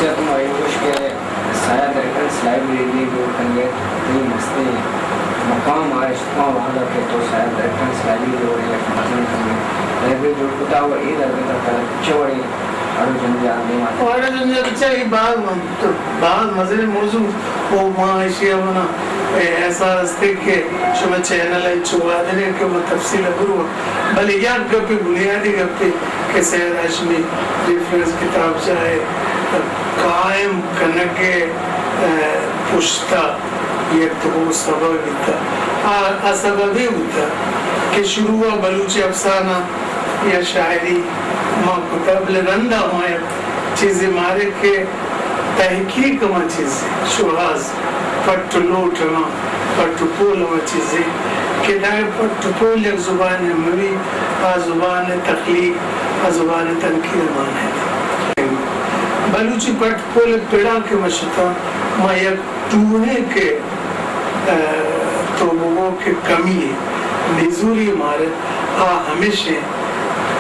سے تم آئی خوش کے سایہ درکن لائبریری دور کرنگے یہ مسئلے مقام آئے اشتما وعدہ کے تو سایہ درکن لائبریری دور ہے فمازن کرنگے لائبریری دور کتا ہوا اید ارگتا تھا چوڑی اڑو جنجا دیمات اڑو جنجا چاہی بعض مزل موضوع وہ معاشی ہونا ایسا رستے کے شما چینل ہے چوہ دنے کہ وہ تفصیل برو بلی یک گپی بنیادی گپی کہ سید ہاشمی ریفرنس کتاب چاہے قائم کنگے پشتا یک تو سبب ہوتا سبب ہی ہوتا کہ شروع بلوچی افسانہ یا شاعری ماں کتاب لرندہ ہمارے چیزیں مارے کے تحقیق ہمیں چیزیں شوہاز پٹ لوٹ ہمیں پٹ پول ہمیں چیزیں کہ دائیں پٹ پول یک زبان موی زبان تخلیق زبان تنقید مانے بلوچی پٹ پول پیڑا کے مشتا ماں یک ٹونے کے توبوں کے کمی نزوری مارے ہمیشہ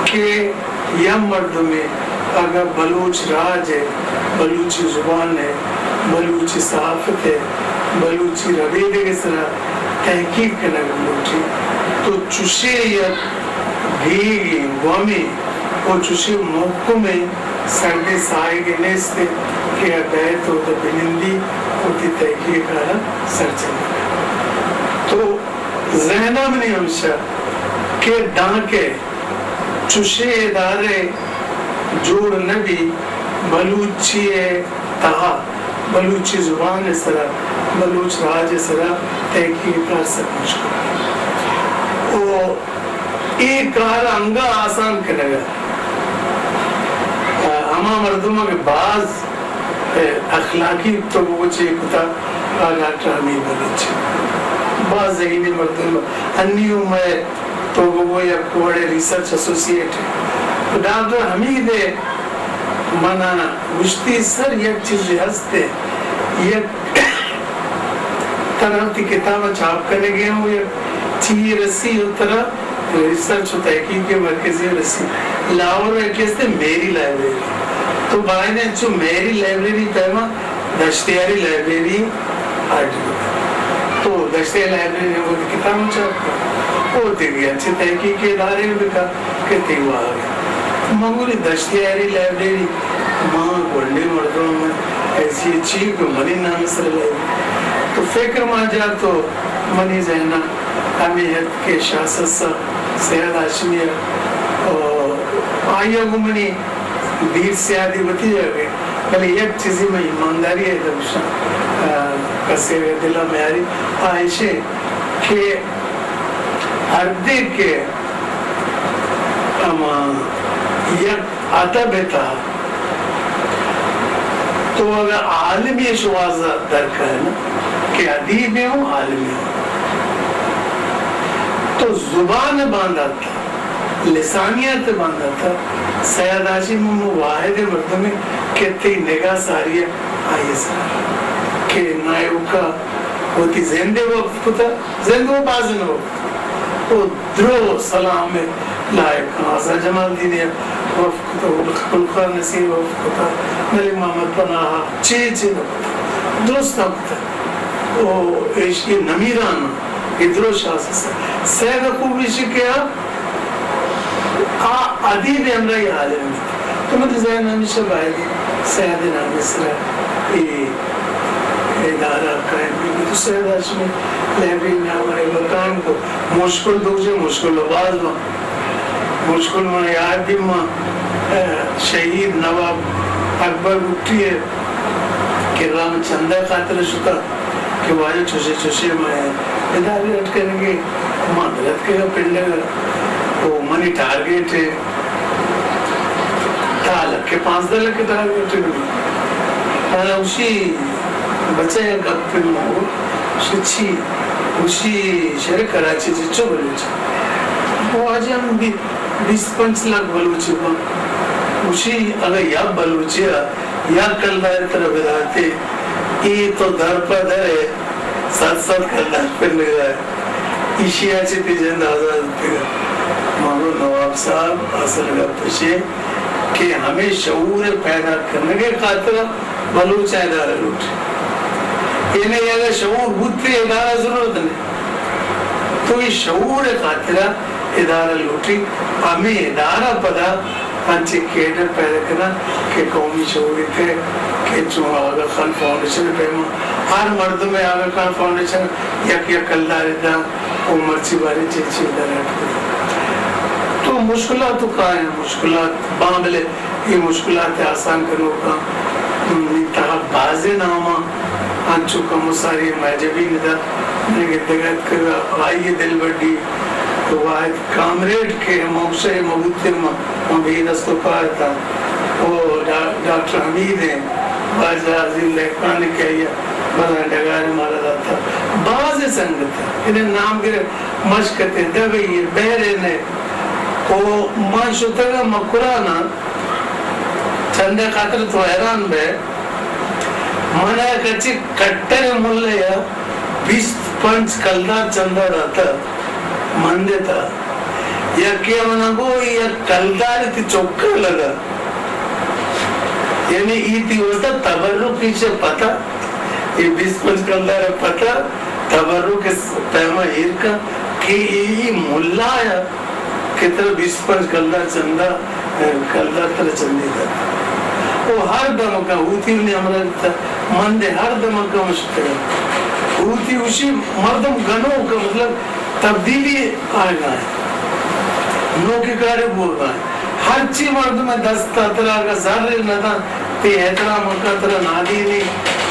کہ یا مرد میں اگر بلوچ راج ہے بلوچی زبان ہے بلوچی صحافت ہے بلوچی رویدے کے طرح تحقیق کرنا بلوچی تو چوشے یا بھیگی گوامی اور چوشے موقع میں سردے سائے کے نیستے کہ بیت ہوتا بنندی ہوتی تحقیق کا سرچن تو ذہنہ میں نہیں ہمشہ کہ ڈانکے چوشے ادارے جوڑ نبی بلوچی تہا بلوچی زبان سرا بلوچ راج سرا تحقیق کر سکمش کو ایک کار انگا آسان کرے گا ہما مردمہ کے بعض اخلاقی تو وہ چاہے کتا ڈاکٹر حمید بلوچی بعض ذہینی مردمہ انیوں میں تو وہ یا کوڑے ریسرچ ایسوسیٹ ہے ڈاکٹر حمید منا مشتی سر یک چیز ہستے یک طرح تی کتاب چھاپ کرنے گئے ہوں یک چیئی رسی ہو طرح ریسرچ و تحقیق کے مرکزی رسی لاہور ہے کہتے میری لائبریری تو بھائی نے جو میری لائبریری پیما دشتیاری لائبریری آٹی تو دشتیاری لائبریری نے وہ کتاب چھاپ کر وہ دیکھیں اچھے تحقیق کے ادارے میں کہا کہتے ہی وہ آگئے مغوری دشتیاری لائبریری ماں گوڑنے مردوں میں ایسی چیز کو منی نام سر لائبریری تو فکر ماں جا تو منی ذہنہ امیت کے شاست سا سید ہاشمیہ آئیہ کو منی دیر سیادی بتی جا گئے بلی یک چیزی میں ایمانداری ہے دمشان کسی دلہ میاری آئیشے کہ ہردے کے یک عطب تھا تو اگر عالمی شواز درکا ہے نا کہ ادیب میں ہوں عالمی ہوں تو زبان باندھا تھا لسانیت باندھا تھا سید ہاشم واحد مردم میں کہتے ہی نگاہ ساری ہے آئیے سار کہ نائیو کا ہوتی زندے وقت کو تھا زندے وہ بازن وقت وہ درو سلام میں لائق آزا جمال دینی وفق تا خلقہ نصیر وفق تا ملک محمد پناہا چیچے نکتا درست نکتا وہ عشقی نمیرانا ادرو شاہ سے سید خوبی شکیا عدیب امرائی عالم تو مجھے ذہن ہمیشہ باہر سید نامی سرہ ادارہ قائم بھی تو سید ہاشمی لائبریری میں ہمارے قائم کو مشکل دوجے مشکل لباز ماں مشکل میں یاد بھی ماں شہید نواب اکبر اٹھی ہے کہ رام چندہ خاطر شکا کہ واجہ چھوشے چھوشے میں اداری اٹھ کریں گے معاملت کے گا پڑھنے گا وہ منی ٹارگیٹ ہے تالک کے 5 دلک کے ٹارگیٹ ہے اور اسی بچے گپ پہ مو اسی شہر کراچی جچو بلوچی وہ آج ہم 20-25 لاکھ بلوچی با اسی اگر یا بلوچی یا کل دائر طرح بداتے ای تو در پر در ہے 7 کل دائر پر لگا ہے ایشی آچے تی جند آزاد پہ مانو نواب صاحب اصل گا پشے کہ ہمیں شعور پیدا کرنے کے خاطر بلوچ ادارہ لوٹے انہیں اگر شعور بودتی ادارہ ضرورت نہیں تو یہ شعور خاطرہ ادارہ لوٹی ہمیں ادارہ پدا انچے کیڈر پیدا کرنا کہ قومی شعوری تھے کہ جو آگا خان فاؤنڈیشن پیما ہر مرد میں آگا خان فاؤنڈیشن یک کلدار دا وہ مرچی باری چیچی ادارہ تو مشکلات تو کہاں ہیں مشکلات باملے یہ مشکلات آسان کرو کا انتہا بازے نامہ انچو کا مساری مجبی ندا نگے دگت کر آئیے دل بڑی واحد کامریڈ کے موقع مبوتر میں بھی دستو پار تھا وہ ڈاکٹر حمید ہیں باز عظیم لہقان نے کہیا بنا ڈگار مارا تھا باز سنگت ہے انہیں نام گرے مشکتے دبئی بہرے نے وہ مان شتگا مکرانا چندے خاطر تو حیران بے منا کچی کٹر ملے یا 20 کلدار چندہ رہتا مندے تھا یا کیا منگو یا کلدار تھی چوکر لگا یعنی یہ تھی ہوتا تبرک پیچھے پتا یہ 20 کلدار پتا تبرک پیما ہیر کا کہ یہ ملا ہے کتر 20 کلدار چندہ کلدار تر چندی تھا وہ ہر دم کا ہوتی انہیں عمرہ تھا مندے ہر دم کا مشکل ہوتی اسی مردم گنوں کا مطلب تبدیلی آئے گا ہے نوکی کاری بول گا ہے ہر چی مرد میں دستا ترہ کا ذر ندا تی احترام کا ترہ نادینی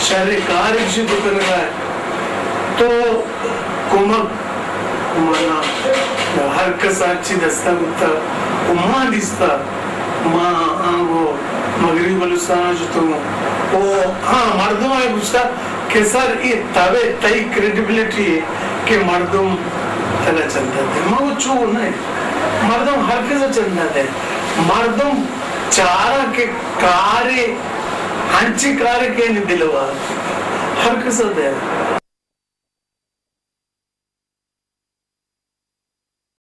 شہر کاری کسی کو کرنے گا ہے تو کمک مانا ہر کس اچھی دستا گتا ماں دستا ماں وہ مغرب بلوچستان جو تو وہ ہاں مردم آئے پوچھتا کہ سر یہ تابع تئی کریڈیبلیٹی ہے کہ مردم تلا چندہ دے ماں وہ چور نہیں مردم ہر کسا چندہ دے مردم چارہ کے کارے ہنچی کارے کے نہیں دلوا ہر کسا دے